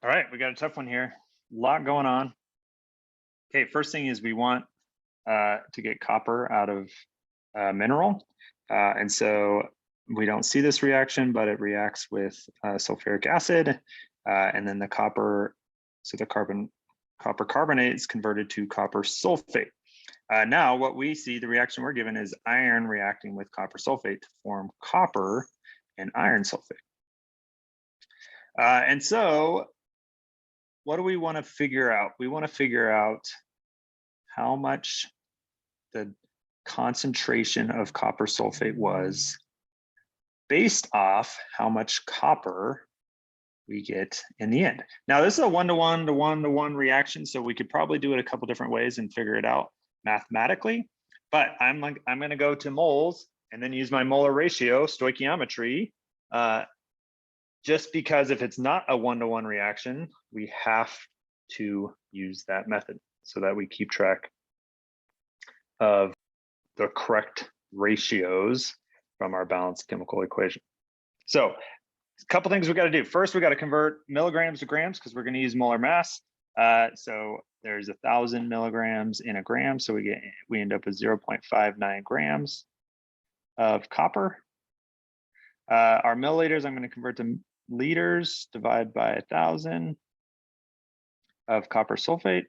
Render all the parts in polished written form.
All right, we got a tough one here. A lot going on. Okay, first thing is we want to get copper out of mineral. And so we don't see this reaction, but it reacts with sulfuric acid. And then the copper, so the copper carbonate is converted to copper sulfate. Now what we see, the reaction we're given is iron reacting with copper sulfate to form copper and iron sulfate. And so what do we want to figure out? We want to figure out how much the concentration of copper sulfate was based off how much copper we get in the end. Now this is a 1-to-1 to 1-to-1 reaction, so we could probably do it a couple different ways and figure it out mathematically, but I'm going to go to moles and then use my molar ratio stoichiometry, just because if it's not a 1-to-1 reaction, we have to use that method so that we keep track of the correct ratios from our balanced chemical equation. So a couple things we got to do. First, we got to convert milligrams to grams because we're going to use molar mass. So there's 1,000 milligrams in a gram, so we end up with 0.59 grams of copper. Our milliliters, I'm going to convert to liters, divide by 1,000 of copper sulfate.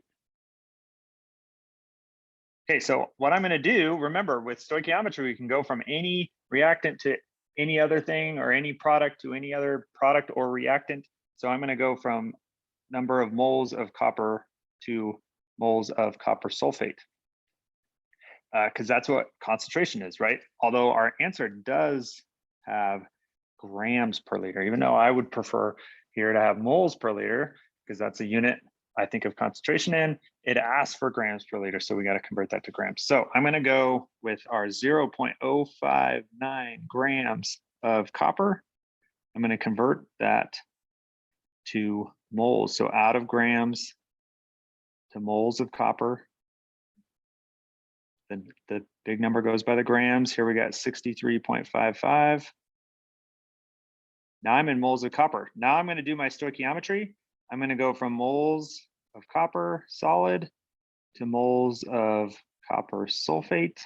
Okay, so what I'm going to do, remember with stoichiometry, we can go from any reactant to any other thing or any product to any other product or reactant. So I'm going to go from number of moles of copper to moles of copper sulfate, because that's what concentration is, right? Although our answer does have grams per liter, even though I would prefer here to have moles per liter, because that's a unit I think of concentration in. It asks for grams per liter, so we got to convert that to grams. So I'm going to go with our 0.059 grams of copper. I'm going to convert that to moles. So out of grams to moles of copper. The big number goes by the grams. Here we got 63.55. Now I'm in moles of copper. Now I'm going to do my stoichiometry. I'm going to go from moles of copper solid to moles of copper sulfate,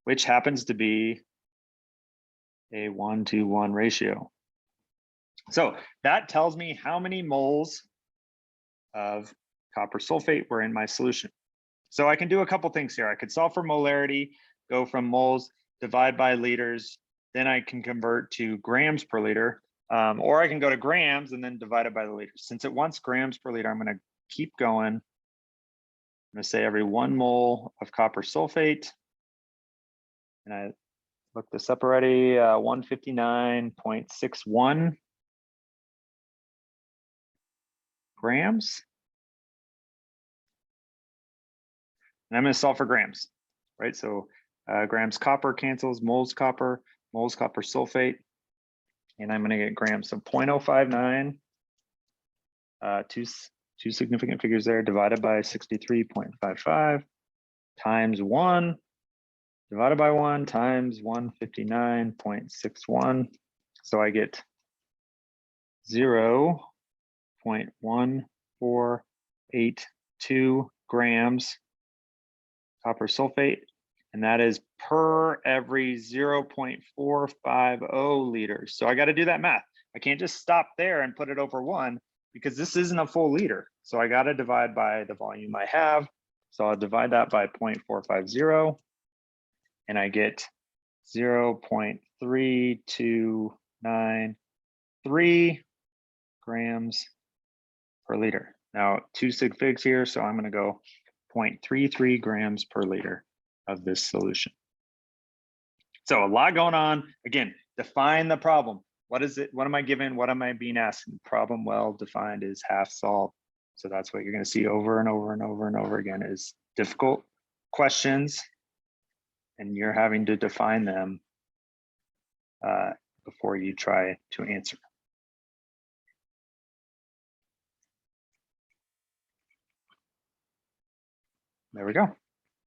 which happens to be a 1-to-1 ratio. So that tells me how many moles of copper sulfate were in my solution. So I can do a couple things here. I could solve for molarity, go from moles, divide by liters, then I can convert to grams per liter. Or I can go to grams and then divide it by the liters. Since it wants grams per liter, I'm going to keep going. I'm going to say every 1 mole of copper sulfate, and I looked this up already, 159.61 grams. And I'm going to solve for grams, right? So grams copper cancels, moles copper sulfate. And I'm going to get grams. So 0.059, two significant figures there, divided by 63.55 times 1, divided by 1 times 159.61. So I get 0.1482 grams copper sulfate. And that is per every 0.450 liters. So I got to do that math. I can't just stop there and put it over 1 because this isn't a full liter. So I got to divide by the volume I have. So I'll divide that by 0.450 and I get 0.3293 grams per liter. Now 2 sig figs here, so I'm going to go 0.33 grams per liter of this solution. So a lot going on. Again, define the problem. What is it? What am I given? What am I being asked? The problem well defined is half solved. So that's what you're going to see over and over and over and over again is difficult questions, and you're having to define them before you try to answer. There we go.